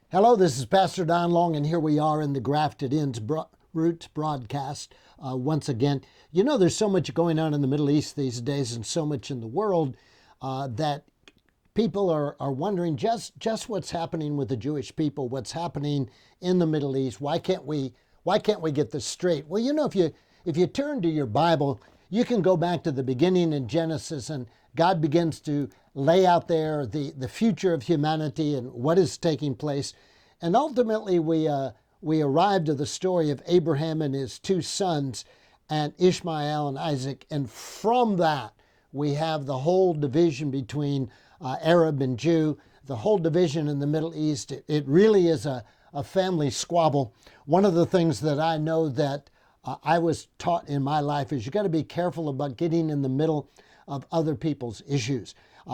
Hello, this is Pastor Don Long, and here we are in the Grafted Ins Roots broadcast once again. You know, there's so much going on in the Middle East these days and so much in the world that people are wondering just what's happening with the Jewish people, what's happening in the Middle East. Why can't we get this straight? Well, you know, if you turn to your Bible, you can go back to the beginning in Genesis, and God begins to lay out there the future of humanity and what is taking place. And ultimately, we arrived at the story of Abraham and his two sons, and Ishmael and Isaac. And from that, we have the whole division between Arab and Jew, the whole division in the Middle East. It really is a family squabble. One of the things that I know that I was taught in my life is you got to be careful about getting in the middle of other people's issues.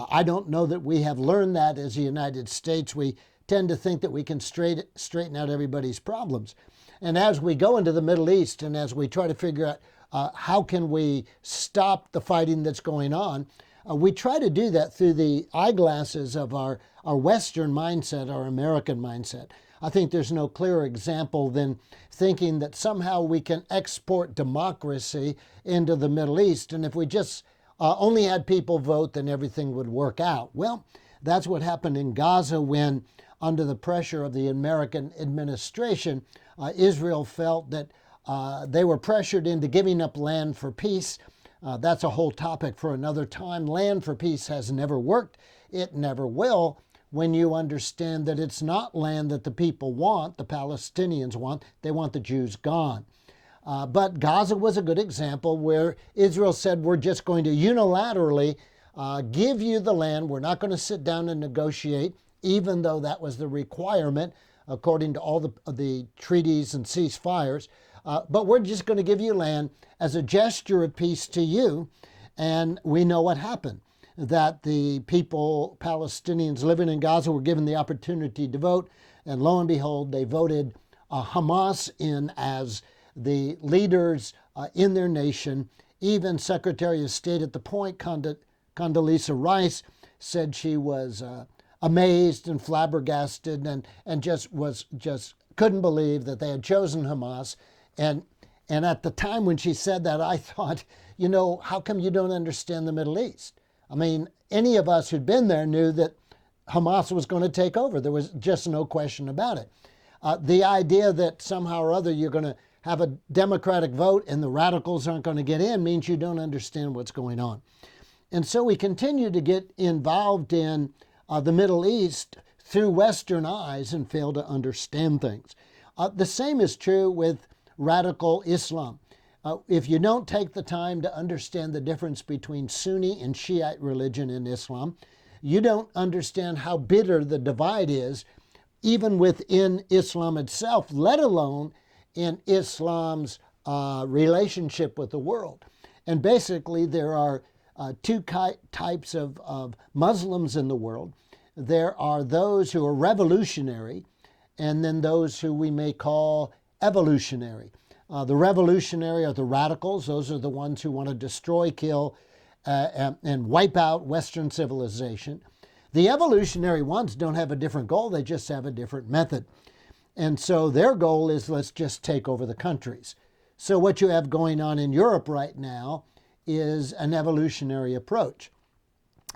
I don't know that we have learned that as the United States. We tend to think that we can straighten out everybody's problems. And as we go into the Middle East and as we try to figure out how can we stop the fighting that's going on, we try to do that through the eyeglasses of our Western mindset, our American mindset. I think there's no clearer example than thinking that somehow we can export democracy into the Middle East. And if we just only had people vote, then everything would work out. Well, that's what happened in Gaza when, under the pressure of the American administration, Israel felt that they were pressured into giving up land for peace. That's a whole topic for another time. Land for peace has never worked. It never will. When you understand that it's not land that the people want, the Palestinians want, they want the Jews gone. But Gaza was a good example where Israel said, we're just going to unilaterally give you the land. We're not going to sit down and negotiate, even though that was the requirement according to all the treaties and ceasefires. But we're just going to give you land as a gesture of peace to you. And we know what happened, that the people, Palestinians living in Gaza, were given the opportunity to vote. And lo and behold, they voted Hamas in as the leaders in their nation. Even Secretary of State at the point, Condoleezza Rice, said she was amazed and flabbergasted and just couldn't believe that they had chosen Hamas. And at the time when she said that, I thought, you know, how come you don't understand the Middle East? I mean, any of us who'd been there knew that Hamas was going to take over. There was just no question about it. The idea that somehow or other you're going to have a democratic vote and the radicals aren't going to get in means you don't understand what's going on. And so we continue to get involved in the Middle East through Western eyes and fail to understand things. The same is true with radical Islam. If you don't take the time to understand the difference between Sunni and Shiite religion in Islam, you don't understand how bitter the divide is, even within Islam itself, let alone in Islam's relationship with the world. And basically, there are two types of Muslims in the world. There are those who are revolutionary, and then those who we may call evolutionary. The revolutionary are the radicals. Those are the ones who want to destroy, kill, and wipe out Western civilization. The evolutionary ones don't have a different goal. They just have a different method. And so their goal is, let's just take over the countries. So what you have going on in Europe right now is an evolutionary approach.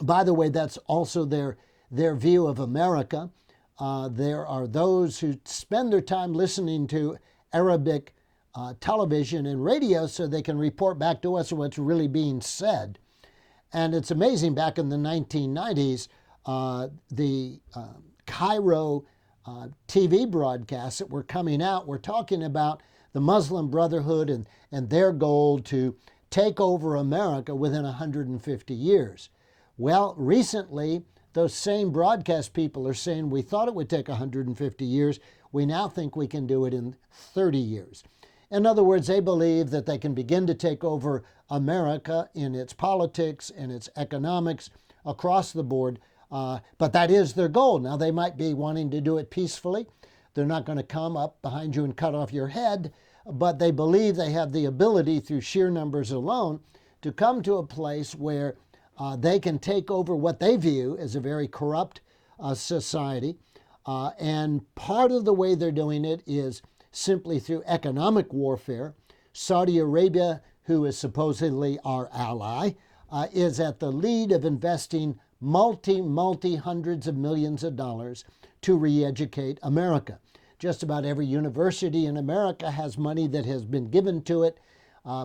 By the way, that's also their view of America. There are those who spend their time listening to Arabic television and radio so they can report back to us what's really being said. And it's amazing, back in the 1990s, the Cairo TV broadcasts that were coming out were talking about the Muslim Brotherhood and their goal to take over America within 150 years. Well, recently, those same broadcast people are saying we thought it would take 150 years. We now think we can do it in 30 years. In other words, they believe that they can begin to take over America in its politics and its economics across the board. But that is their goal. Now, they might be wanting to do it peacefully. They're not going to come up behind you and cut off your head, but they believe they have the ability through sheer numbers alone to come to a place where they can take over what they view as a very corrupt society. And part of the way they're doing it is simply through economic warfare. Saudi Arabia, who is supposedly our ally, is at the lead of investing multi hundreds of millions of dollars to re-educate America. Just about every university in America has money that has been given to it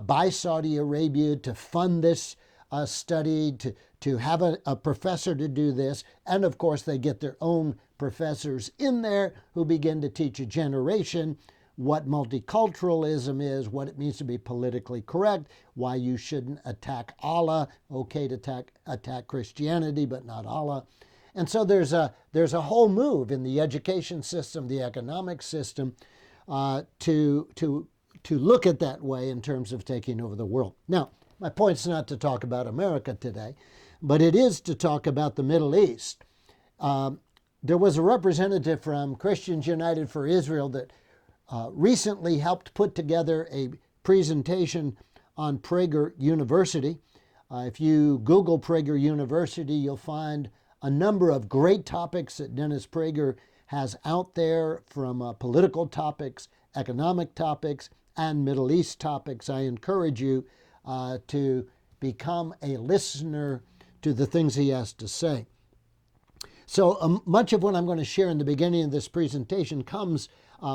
by Saudi Arabia to fund this study, to have a professor to do this. And of course, they get their own professors in there who begin to teach a generation what multiculturalism is, what it means to be politically correct, why you shouldn't attack Allah, okay to attack Christianity, but not Allah. And so there's a whole move in the education system, the economic system, to look at that way in terms of taking over the world. Now, my point's not to talk about America today, but it is to talk about the Middle East. There was a representative from Christians United for Israel that recently helped put together a presentation on Prager University. If you Google Prager University, you'll find a number of great topics that Dennis Prager has out there, from political topics, economic topics, and Middle East topics. I encourage you to become a listener to the things he has to say. So much of what I'm going to share in the beginning of this presentation comes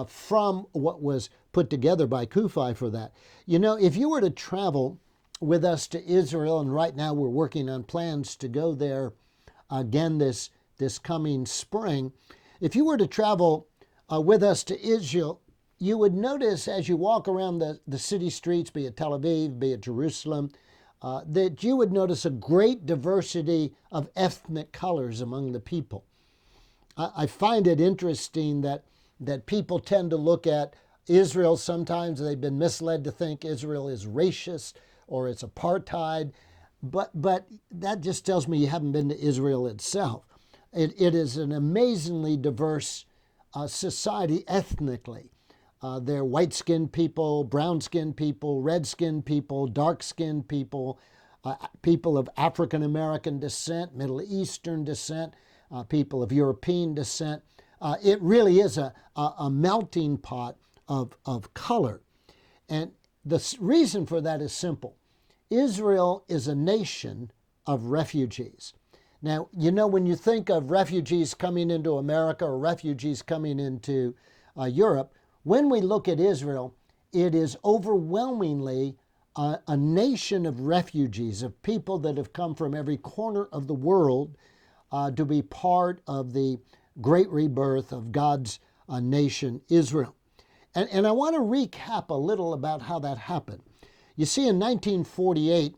from what was put together by Kufi for that. You know, if you were to travel with us to Israel, and right now we're working on plans to go there again this coming spring, if you were to travel with us to Israel, you would notice as you walk around the city streets, be it Tel Aviv, be it Jerusalem, that you would notice a great diversity of ethnic colors among the people. I find it interesting that people tend to look at Israel. Sometimes they've been misled to think Israel is racist or it's apartheid, but that just tells me you haven't been to Israel itself. It is an amazingly diverse society ethnically. They're white-skinned people, brown-skinned people, red-skinned people, dark-skinned people, people of African-American descent, Middle Eastern descent, people of European descent. It really is a melting pot of color. And the reason for that is simple. Israel is a nation of refugees. Now, you know, when you think of refugees coming into America or refugees coming into Europe, when we look at Israel, it is overwhelmingly a nation of refugees, of people that have come from every corner of the world to be part of the great rebirth of God's nation, Israel. And I want to recap a little about how that happened. You see, in 1948,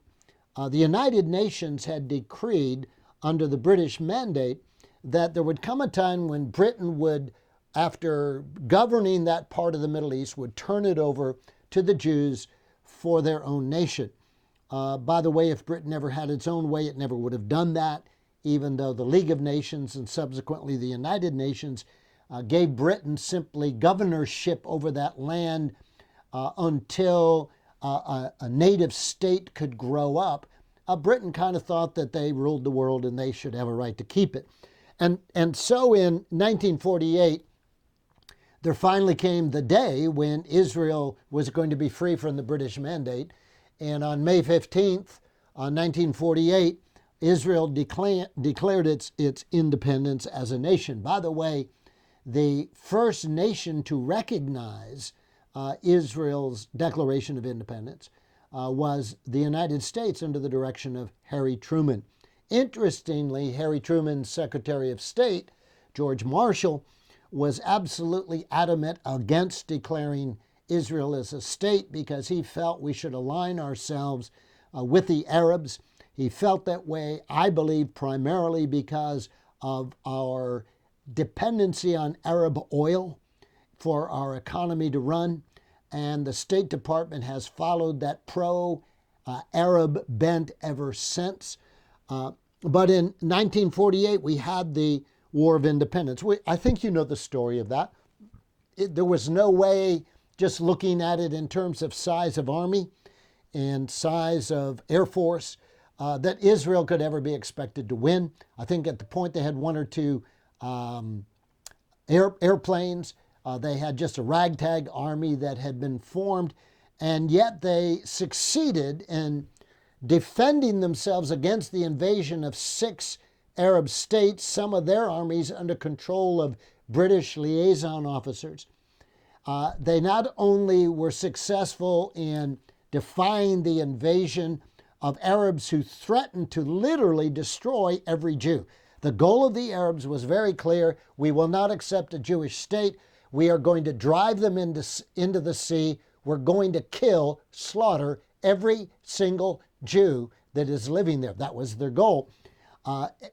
the United Nations had decreed under the British mandate that there would come a time when Britain would, after governing that part of the Middle East, would turn it over to the Jews for their own nation. By the way, if Britain ever had its own way, it never would have done that, even though the League of Nations and subsequently the United Nations gave Britain simply governorship over that land until a native state could grow up. Britain kind of thought that they ruled the world and they should have a right to keep it. And so in 1948, there finally came the day when Israel was going to be free from the British mandate. And on May 15th, 1948, Israel declared its independence as a nation. By the way, the first nation to recognize Israel's Declaration of Independence was the United States under the direction of Harry Truman. Interestingly, Harry Truman's Secretary of State, George Marshall, was absolutely adamant against declaring Israel as a state because he felt we should align ourselves with the Arabs. He felt that way, I believe, primarily because of our dependency on Arab oil for our economy to run. And the State Department has followed that pro-Arab bent ever since. But in 1948, we had the War of Independence. I think you know the story of that. There was no way, just looking at it in terms of size of army and size of air force, that Israel could ever be expected to win. I think at the point they had one or two airplanes. They had just a ragtag army that had been formed, and yet they succeeded in defending themselves against the invasion of 6 Arab states, some of their armies under control of British liaison officers. They not only were successful in defying the invasion of Arabs who threatened to literally destroy every Jew. The goal of the Arabs was very clear. We will not accept a Jewish state. We are going to drive them into the sea. We're going to kill, slaughter every single Jew that is living there. That was their goal.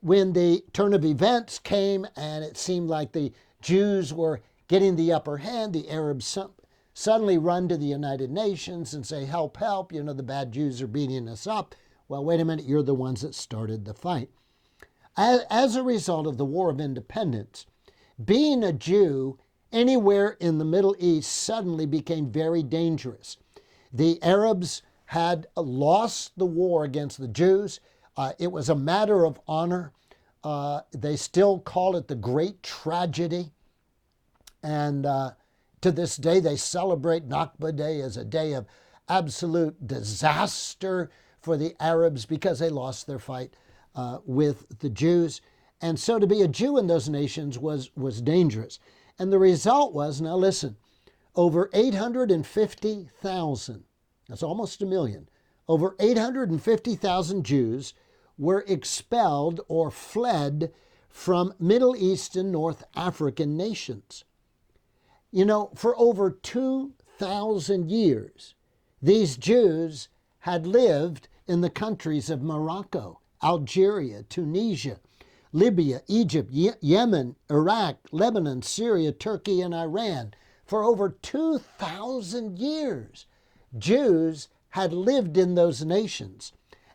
When the turn of events came and it seemed like the Jews were getting the upper hand, the Arabs suddenly run to the United Nations and say, help, help, the bad Jews are beating us up. Well, wait a minute, you're the ones that started the fight. As a result of the War of Independence, being a Jew anywhere in the Middle East suddenly became very dangerous. The Arabs had lost the war against the Jews. It was a matter of honor. They still call it the Great Tragedy. And to this day, they celebrate Nakba Day as a day of absolute disaster for the Arabs because they lost their fight with the Jews. And so to be a Jew in those nations was dangerous. And the result was, now listen, over 850,000, that's almost a million, over 850,000 Jews were expelled or fled from Middle East and North African nations. For over 2,000 years, these Jews had lived in the countries of Morocco, Algeria, Tunisia, Libya, Egypt, Yemen, Iraq, Lebanon, Syria, Turkey, and Iran. For over 2,000 years, Jews had lived in those nations.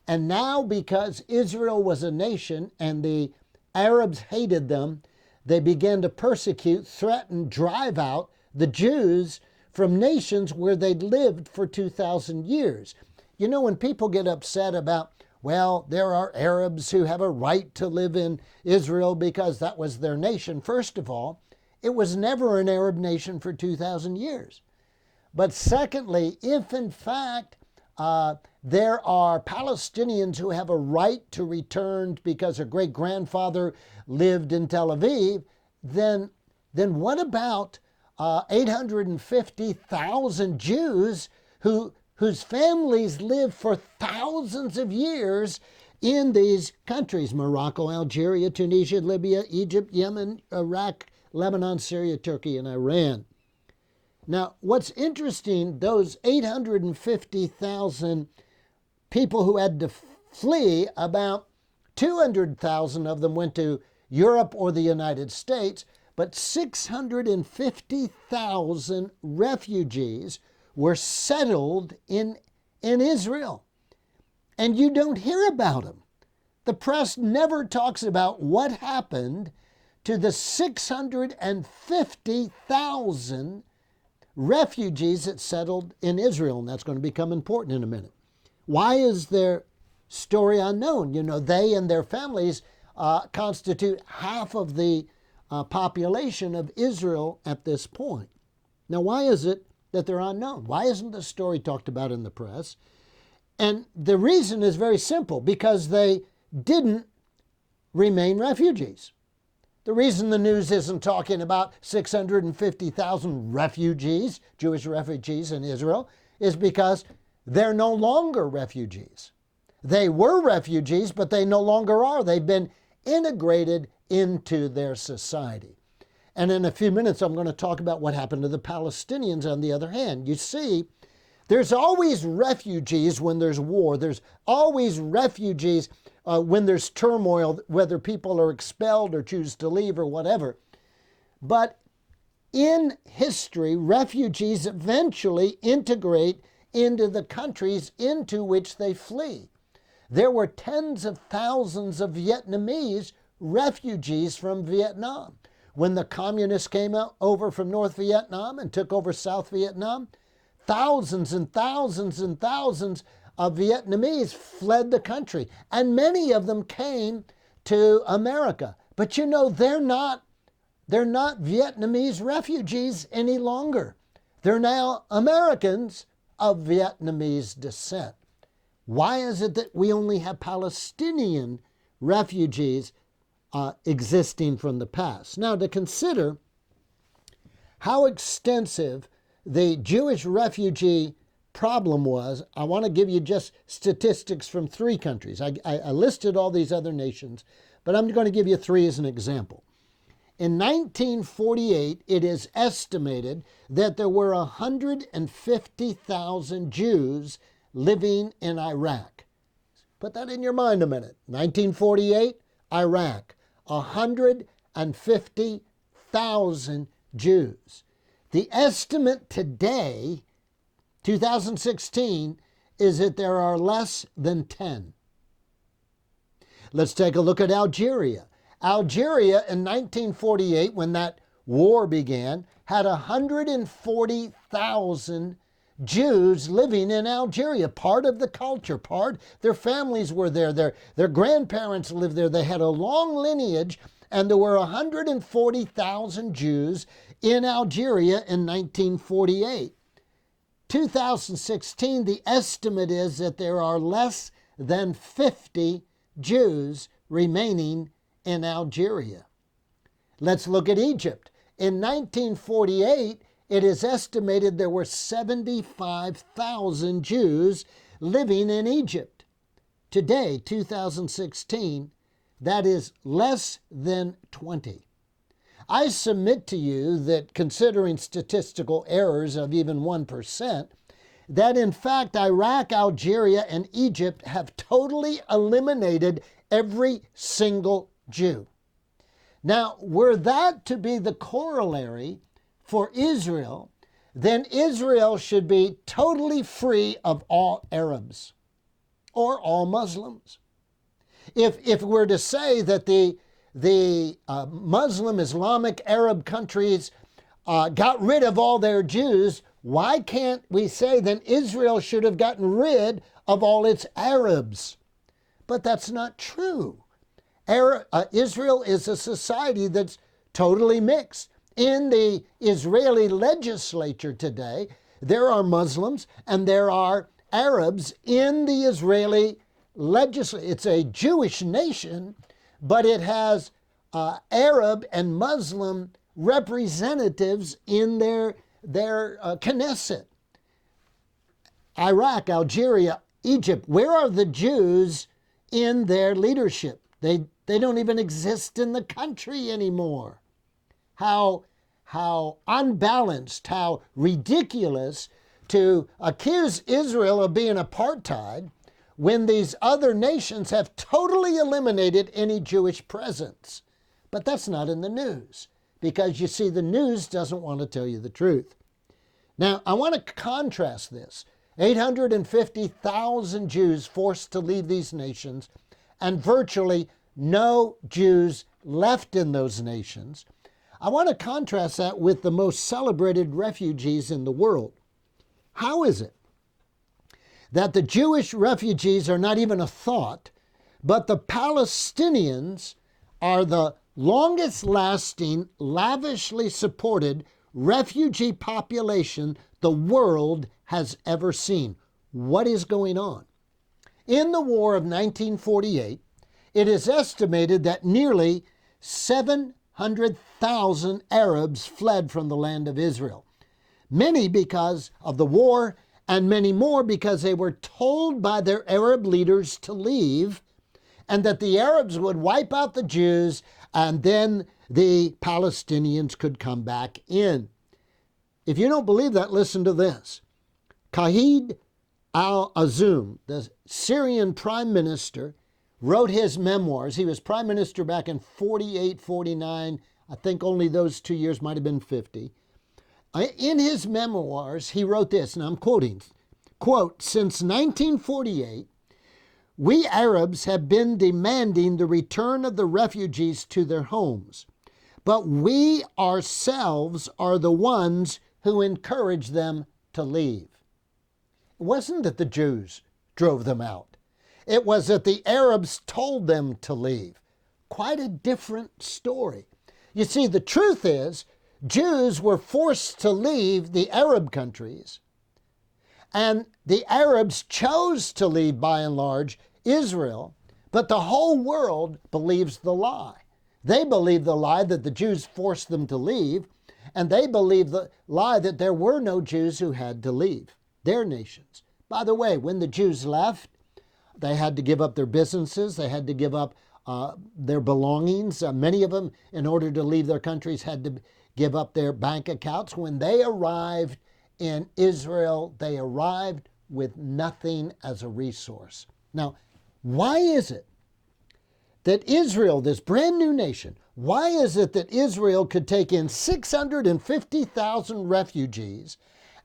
And now, because Israel was a nation and the Arabs hated them, they began to persecute, threaten, drive out the Jews from nations where they'd lived for 2,000 years. When people get upset about, well, there are Arabs who have a right to live in Israel because that was their nation. First of all, it was never an Arab nation for 2,000 years. But secondly, if in fact there are Palestinians who have a right to return because their great-grandfather lived in Tel Aviv, then what about 850,000 Jews whose families lived for thousands of years in these countries, Morocco, Algeria, Tunisia, Libya, Egypt, Yemen, Iraq, Lebanon, Syria, Turkey, and Iran? Now, what's interesting, those 850,000 people who had to flee, about 200,000 of them went to Europe or the United States, but 650,000 refugees were settled in Israel. And you don't hear about them. The press never talks about what happened to the 650,000 refugees that settled in Israel, and that's going to become important in a minute. Why is their story unknown? They and their families constitute half of the population of Israel at this point. Now, why is it that they're unknown? Why isn't the story talked about in the press? And the reason is very simple, because they didn't remain refugees. The reason the news isn't talking about 650,000 refugees, Jewish refugees in Israel, is because they're no longer refugees. They were refugees, but they no longer are. They've been integrated into their society. And in a few minutes, I'm going to talk about what happened to the Palestinians on the other hand. You see, there's always refugees when there's war. There's always refugees when there's turmoil, whether people are expelled or choose to leave or whatever. But in history, refugees eventually integrate into the countries into which they flee. There were tens of thousands of Vietnamese refugees from Vietnam. When the communists came over from North Vietnam and took over South Vietnam, thousands and thousands and thousands of Vietnamese fled the country, and many of them came to America. But they're not they're not Vietnamese refugees any longer. They're now Americans of Vietnamese descent. Why is it that we only have Palestinian refugees existing from the past? Now, to consider how extensive the Jewish refugee problem was, I want to give you just statistics from 3 countries. I listed all these other nations, but I'm going to give you 3 as an example. In 1948, it is estimated that there were 150,000 Jews living in Iraq. Put that in your mind a minute. 1948, Iraq, 150,000 Jews. The estimate today, 2016, is that there are less than 10. Let's take a look at Algeria. Algeria in 1948, when that war began, had 140,000 Jews living in Algeria, part of the culture, their families were there, their grandparents lived there, they had a long lineage, and there were 140,000 Jews in Algeria in 1948. 2016, the estimate is that there are less than 50 Jews remaining in Algeria. Let's look at Egypt. In 1948, it is estimated there were 75,000 Jews living in Egypt. Today, 2016, that is less than 20. I submit to you that, considering statistical errors of even 1%, that in fact Iraq, Algeria, and Egypt have totally eliminated every single Jew. Now, were that to be the corollary for Israel, then Israel should be totally free of all Arabs or all Muslims. If we're to say that the Muslim, Islamic, Arab countries got rid of all their Jews, why can't we say then Israel should have gotten rid of all its Arabs? But that's not true. Israel is a society that's totally mixed. In the Israeli legislature today, there are Muslims and there are Arabs in the Israeli legislature. It's a Jewish nation, but it has Arab and Muslim representatives in their Knesset. Iraq, Algeria, Egypt, where are the Jews in their leadership? They don't even exist in the country anymore. How unbalanced, how ridiculous to accuse Israel of being apartheid when these other nations have totally eliminated any Jewish presence. But that's not in the news, because you see, the news doesn't want to tell you the truth. Now, I want to contrast this. 850,000 Jews forced to leave these nations, and virtually no Jews left in those nations. I want to contrast that with the most celebrated refugees in the world. How is it that the Jewish refugees are not even a thought, but the Palestinians are the longest lasting, lavishly supported refugee population the world has ever seen? What is going on? In the war of 1948, it is estimated that nearly 700,000 Arabs fled from the land of Israel. Many because of the war, and many more because they were told by their Arab leaders to leave, and that the Arabs would wipe out the Jews, and then the Palestinians could come back in. If you don't believe that, listen to this. Qa'id al-Azum, the Syrian prime minister, wrote his memoirs. He was prime minister back in 48, 49. I think only those 2 years might have been 50. In his memoirs, he wrote this, and I'm quoting, quote, "Since 1948, we Arabs have been demanding the return of the refugees to their homes, but we ourselves are the ones who encourage them to leave." It wasn't that the Jews drove them out. It was that the Arabs told them to leave. Quite a different story. You see, the truth is, Jews were forced to leave the Arab countries, and the Arabs chose to leave, by and large, Israel, but the whole world believes the lie. They believe the lie that the Jews forced them to leave, and they believe the lie that there were no Jews who had to leave their nations. By the way, when the Jews left, they had to give up their businesses, they had to give up their belongings. Many of them, in order to leave their countries, had to give up their bank accounts. When they arrived in Israel, they arrived with nothing as a resource. Now, why is it that Israel, this brand new nation, why is it that Israel could take in 650,000 refugees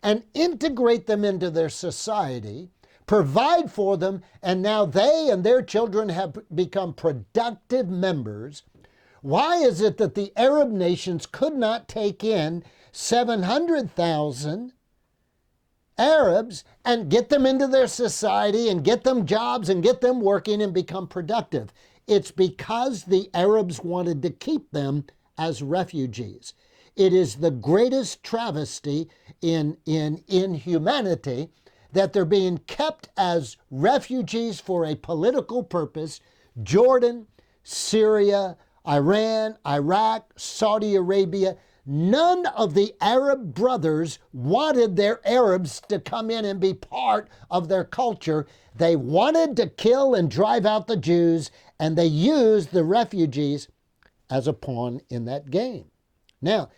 and integrate them into their society, provide for them, and now they and their children have become productive members? Why is it that the Arab nations could not take in 700,000 Arabs and get them into their society and get them jobs and get them working and become productive? It's because the Arabs wanted to keep them as refugees. It is the greatest travesty in humanity that they're being kept as refugees for a political purpose. Jordan, Syria, Iran, Iraq, Saudi Arabia, none of the Arab brothers wanted their Arabs to come in and be part of their culture. They wanted to kill and drive out the Jews, and they used the refugees as a pawn in that game. Now,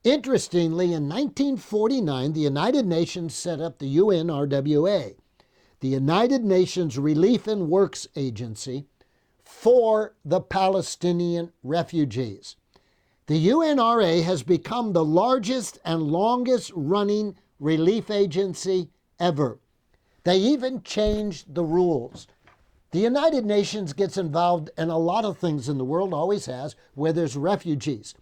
interestingly, in 1949, the United Nations set up the UNRWA, the United Nations Relief and Works Agency, for the Palestinian refugees. The UNRWA has become the largest and longest running relief agency ever. They even changed the rules. The United Nations gets involved in a lot of things in the world, always has, where there's refugees.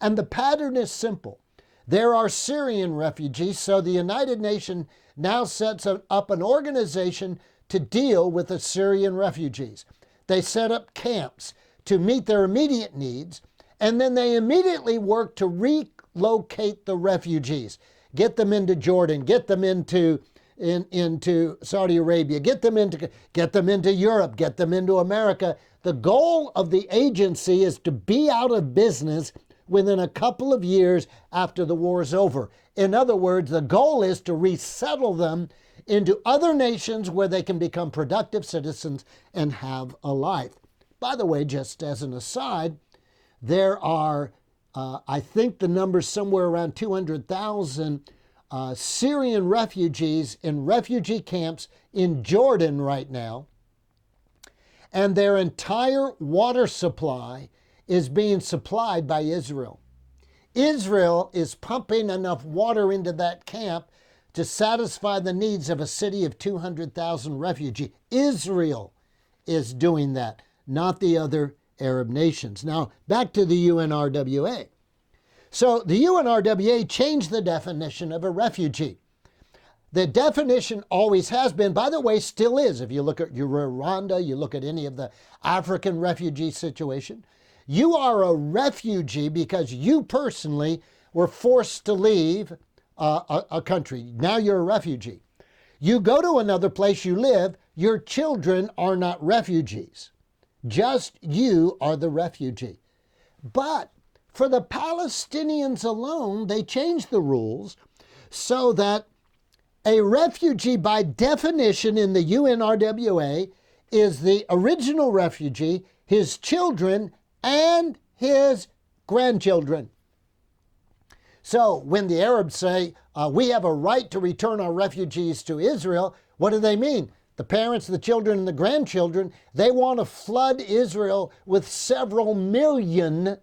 And the pattern is simple. There are Syrian refugees, so the United Nations now sets up an organization to deal with the Syrian refugees. They set up camps to meet their immediate needs, and then they immediately work to relocate the refugees, get them into Jordan, get them into Saudi Arabia, get them into Europe, get them into America. The goal of the agency is to be out of business within a couple of years after the war is over. In other words, the goal is to resettle them into other nations where they can become productive citizens and have a life. By the way, just as an aside, there are, I think the number's somewhere around 200,000 Syrian refugees in refugee camps in Jordan right now, and their entire water supply is being supplied by Israel. Israel is pumping enough water into that camp to satisfy the needs of a city of 200,000 refugees. Israel is doing that, not the other Arab nations. Now, back to the UNRWA. So the UNRWA changed the definition of a refugee. The definition always has been, by the way, still is. If you look at Rwanda, you look at any of the African refugee situation, you are a refugee because you personally were forced to leave a country. Now you're a refugee. You go to another place you live, your children are not refugees. Just you are the refugee. But for the Palestinians alone, they changed the rules so that a refugee, by definition in the UNRWA, is the original refugee, his children, and his grandchildren. So when the Arabs say, we have a right to return our refugees to Israel, what do they mean? The parents, the children, and the grandchildren, they want to flood Israel with several million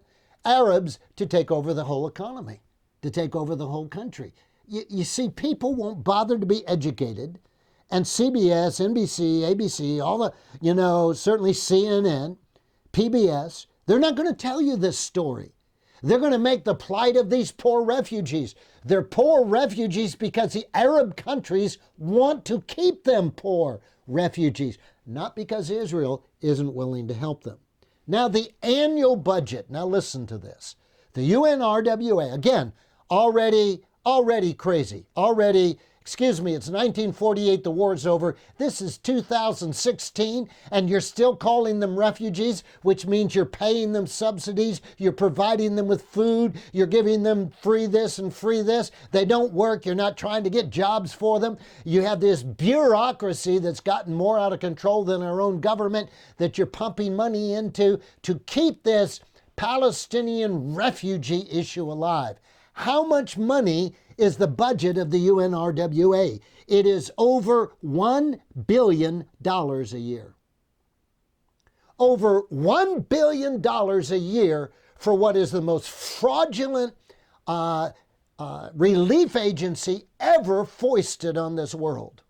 Arabs to take over the whole economy, to take over the whole country. You see, people won't bother to be educated, and CBS, NBC, ABC, all the, certainly CNN, PBS, they're not going to tell you this story. They're going to make the plight of these poor refugees. They're poor refugees because the Arab countries want to keep them poor refugees, not because Israel isn't willing to help them. Now the annual budget, now listen to this. The UNRWA, again, already crazy. It's 1948, the war's over. This is 2016, and you're still calling them refugees, which means you're paying them subsidies, you're providing them with food, you're giving them free this and free this. They don't work, you're not trying to get jobs for them. You have this bureaucracy that's gotten more out of control than our own government that you're pumping money into to keep this Palestinian refugee issue alive. How much money is the budget of the UNRWA? It is over $1 billion a year. Over $1 billion a year for what is the most fraudulent relief agency ever foisted on this world,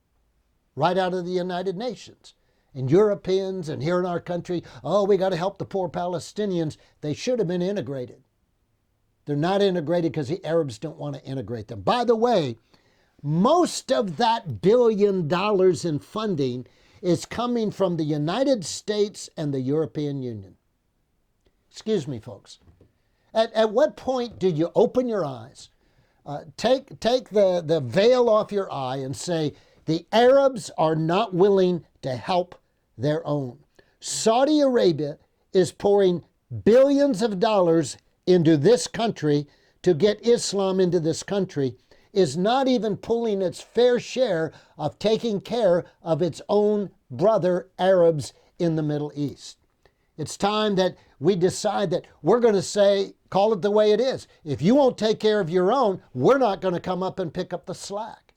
right out of the United Nations. And Europeans and here in our country, oh, we got to help the poor Palestinians. They should have been integrated. They're not integrated because the Arabs don't want to integrate them. By the way, most of that $1 billion in funding is coming from the United States and the European Union. Excuse me, folks. At what point do you open your eyes, take the veil off your eye and say, the Arabs are not willing to help their own? Saudi Arabia is pouring billions of dollars into this country to get Islam into this country, is not even pulling its fair share of taking care of its own brother Arabs in the Middle East. It's time that we decide that we're going to say, call it the way it is. If you won't take care of your own, we're not going to come up and pick up the slack.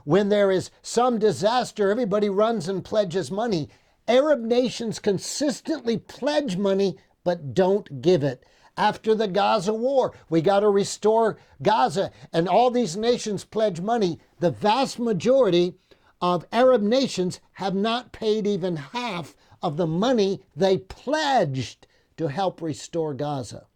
When there is some disaster, everybody runs and pledges money. Arab nations consistently pledge money but don't give it. After the Gaza war, we got to restore Gaza, and all these nations pledge money. The vast majority of Arab nations have not paid even half of the money they pledged to help restore Gaza.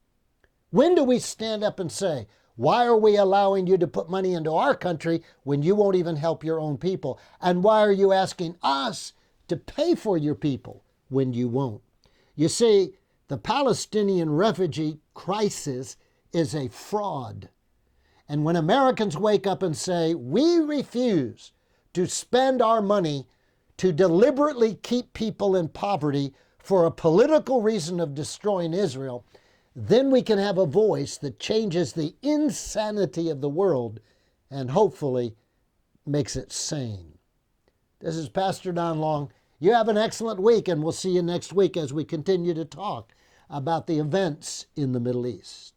When do we stand up and say, why are we allowing you to put money into our country when you won't even help your own people? And why are you asking us to pay for your people when you won't? You see, the Palestinian refugee crisis is a fraud. And when Americans wake up and say, we refuse to spend our money to deliberately keep people in poverty for a political reason of destroying Israel, then we can have a voice that changes the insanity of the world and hopefully makes it sane. This is Pastor Don Long. You have an excellent week, and we'll see you next week as we continue to talk about the events in the Middle East.